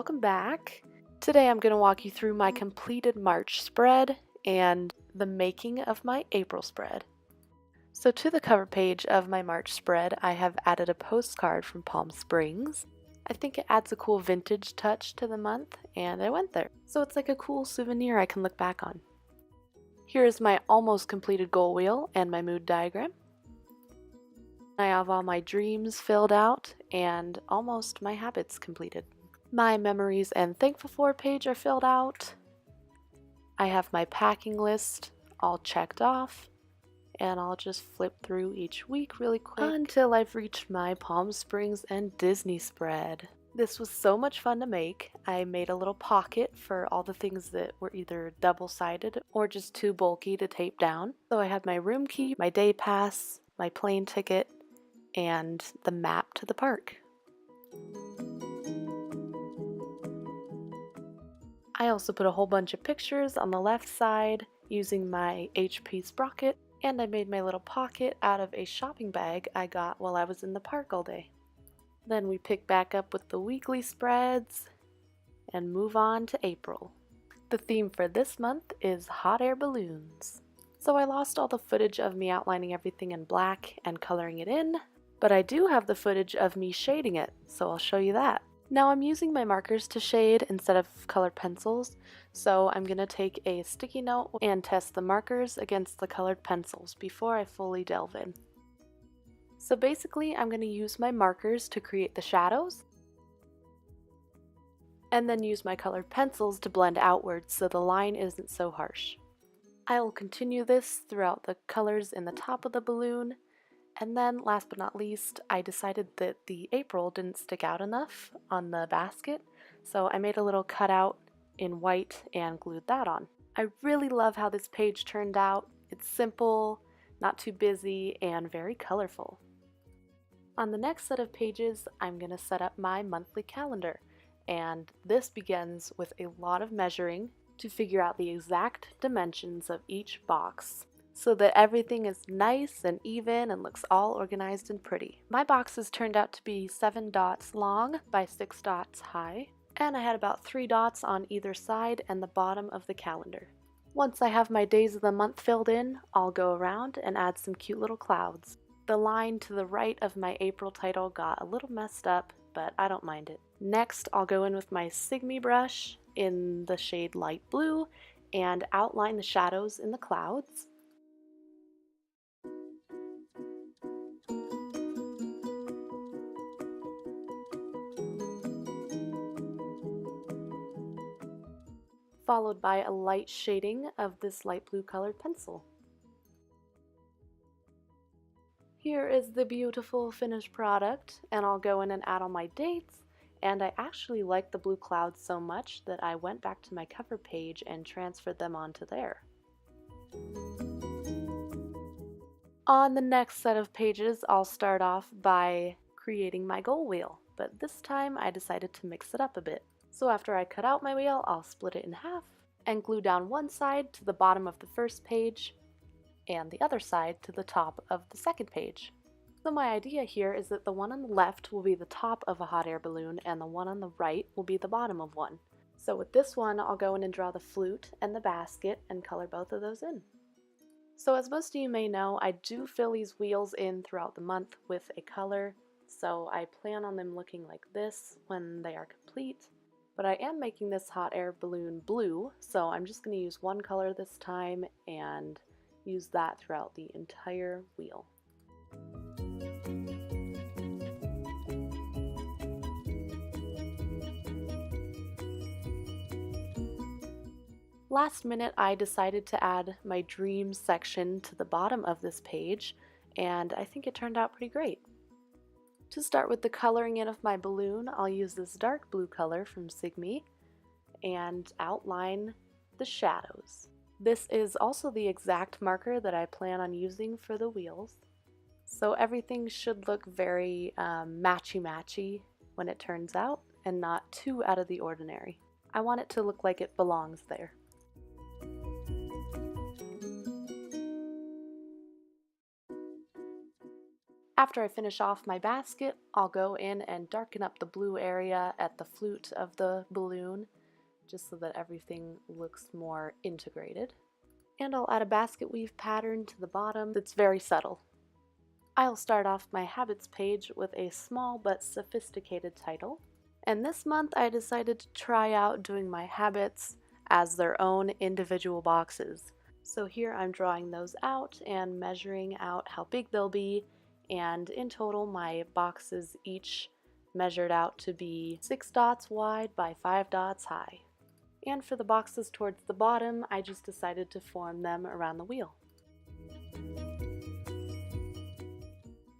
welcome back. Today I'm going to walk you through my completed March spread and the making of my April spread. So to the cover page of my March spread, I have added a postcard from Palm Springs. I think it adds a cool vintage touch to the month, and I went there. So it's like a cool souvenir I can look back on. Here is my almost completed goal wheel and my mood diagram. I have all my dreams filled out and almost my habits completed. My memories and thankful for page are filled out. I have my packing list all checked off, and I'll just flip through each week really quick until I've reached my Palm Springs and Disney spread. This was so much fun to make. I made a little pocket for all the things that were either double-sided or just too bulky to tape down. So I have my room key, my day pass, my plane ticket, and the map to the park. I also put a whole bunch of pictures on the left side using my HP sprocket, and I made my little pocket out of a shopping bag I got while I was in the park all day. Then we pick back up with the weekly spreads and move on to April. The theme for this month is hot air balloons. So I lost all the footage of me outlining everything in black and coloring it in, but I do have the footage of me shading it, so I'll show you that. Now I'm using my markers to shade instead of colored pencils, so I'm going to take a sticky note and test the markers against the colored pencils before I fully delve in. So basically I'm going to use my markers to create the shadows, and then use my colored pencils to blend outwards so the line isn't so harsh. I will continue this throughout the colors in the top of the balloon. And then, last but not least, I decided that the April didn't stick out enough on the basket, so I made a little cutout in white and glued that on. I really love how this page turned out. It's simple, not too busy, and very colorful. On the next set of pages, I'm going to set up my monthly calendar, and this begins with a lot of measuring to figure out the exact dimensions of each box, so that everything is nice and even and looks all organized and pretty. My boxes turned out to be 7 dots long by 6 dots high, and I had about 3 dots on either side and the bottom of the calendar. Once I have my days of the month filled in, I'll go around and add some cute little clouds. The line to the right of my April title got a little messed up, but I don't mind it. Next, I'll go in with my Sigmy brush in the shade light blue and outline the shadows in the clouds. Followed by a light shading of this light blue colored pencil. Here is the beautiful finished product, and I'll go in and add all my dates, and I actually like the blue clouds so much that I went back to my cover page and transferred them onto there. On the next set of pages, I'll start off by creating my goal wheel, but this time I decided to mix it up a bit. So after I cut out my wheel, I'll split it in half and glue down one side to the bottom of the first page and the other side to the top of the second page. So my idea here is that the one on the left will be the top of a hot air balloon and the one on the right will be the bottom of one. So with this one, I'll go in and draw the flute and the basket and color both of those in. So as most of you may know, I do fill these wheels in throughout the month with a color, so I plan on them looking like this when they are complete. But I am making this hot air balloon blue, so I'm just going to use one color this time and use that throughout the entire wheel. Last minute, I decided to add my dreams section to the bottom of this page, and I think it turned out pretty great. To start with the coloring in of my balloon, I'll use this dark blue color from Sigmy and outline the shadows. This is also the exact marker that I plan on using for the wheels. So everything should look very matchy-matchy when it turns out and not too out of the ordinary. I want it to look like it belongs there. After I finish off my basket, I'll go in and darken up the blue area at the flute of the balloon, just so that everything looks more integrated. And I'll add a basket weave pattern to the bottom that's very subtle. I'll start off my habits page with a small but sophisticated title. And this month I decided to try out doing my habits as their own individual boxes. So here I'm drawing those out and measuring out how big they'll be, and in total my boxes each measured out to be 6 dots wide by 5 dots high. And for the boxes towards the bottom, I just decided to form them around the wheel.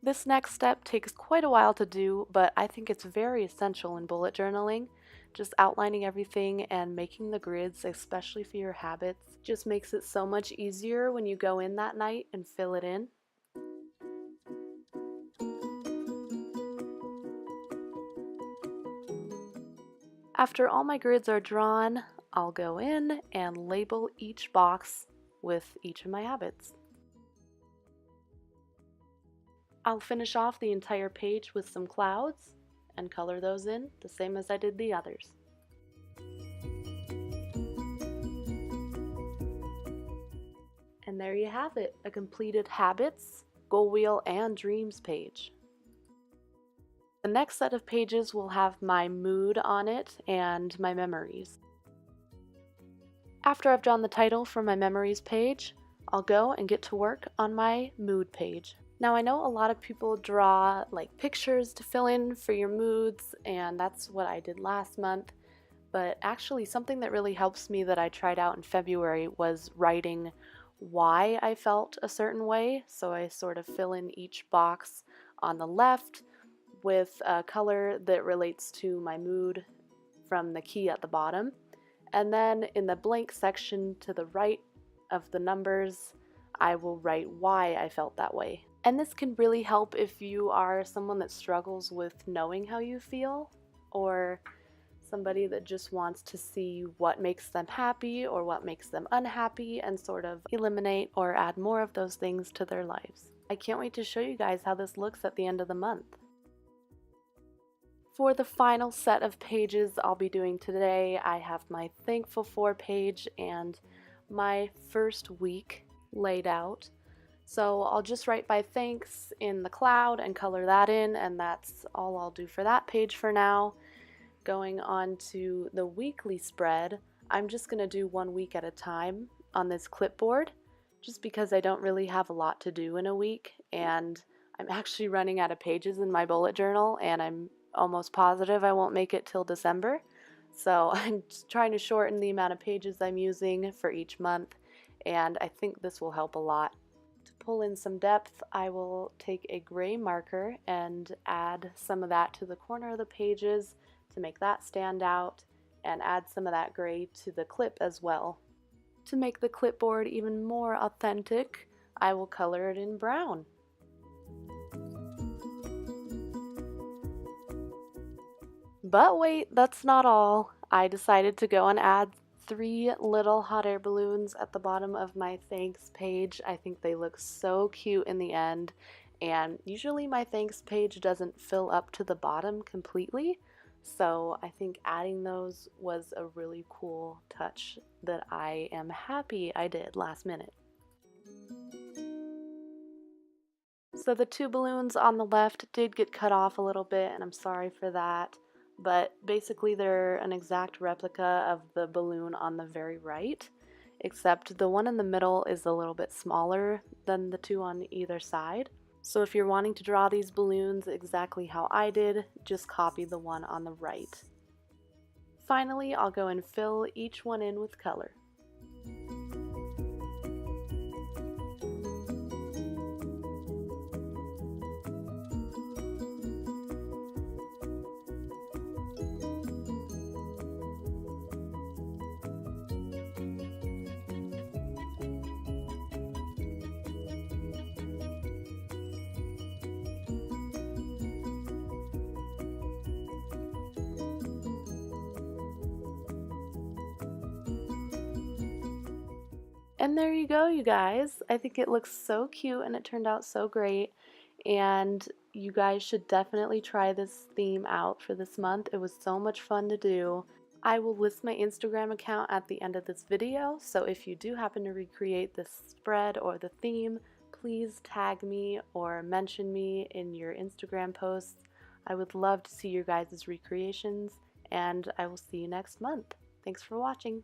This next step takes quite a while to do, but I think it's very essential in bullet journaling. Just outlining everything and making the grids, especially for your habits, just makes it so much easier when you go in that night and fill it in. After all my grids are drawn, I'll go in and label each box with each of my habits. I'll finish off the entire page with some clouds and color those in the same as I did the others. And there you have it, a completed habits, goal wheel, and dreams page. The next set of pages will have my mood on it and my memories. After I've drawn the title for my memories page, I'll go and get to work on my mood page. Now I know a lot of people draw like pictures to fill in for your moods, and that's what I did last month, but actually something that really helps me that I tried out in February was writing why I felt a certain way. So I sort of fill in each box on the left with a color that relates to my mood from the key at the bottom, and then in the blank section to the right of the numbers I will write why I felt that way. And this can really help if you are someone that struggles with knowing how you feel, or somebody that just wants to see what makes them happy or what makes them unhappy and sort of eliminate or add more of those things to their lives. I can't wait to show you guys how this looks at the end of the month. For the final set of pages I'll be doing today, I have my Thankful For page and my first week laid out. So I'll just write by thanks in the cloud and color that in, and that's all I'll do for that page for now. Going on to the weekly spread, I'm just going to do 1 week at a time on this clipboard, just because I don't really have a lot to do in a week, and I'm actually running out of pages in my bullet journal, and I'm almost positive I won't make it till December. So I'm just trying to shorten the amount of pages I'm using for each month, and I think this will help a lot. To pull in some depth, I will take a gray marker and add some of that to the corner of the pages to make that stand out, and add some of that gray to the clip as well. To make the clipboard even more authentic, I will color it in brown. But wait, that's not all. I decided to go and add 3 little hot air balloons at the bottom of my thanks page. I think they look so cute in the end, and usually my thanks page doesn't fill up to the bottom completely, so I think adding those was a really cool touch that I am happy I did last minute. So the 2 balloons on the left did get cut off a little bit, and I'm sorry for that. But basically they're an exact replica of the balloon on the very right, except the one in the middle is a little bit smaller than the 2 on either side. So if you're wanting to draw these balloons exactly how I did, just copy the one on the right. Finally, I'll go and fill each one in with color. And there you go, you guys. I think it looks so cute and it turned out so great. and you guys should definitely try this theme out for this month. It was so much fun to do. I will list my Instagram account at the end of this video, so if you do happen to recreate this spread or the theme, please tag me or mention me in your Instagram posts. I would love to see your guys' recreations, and I will see you next month. Thanks for watching.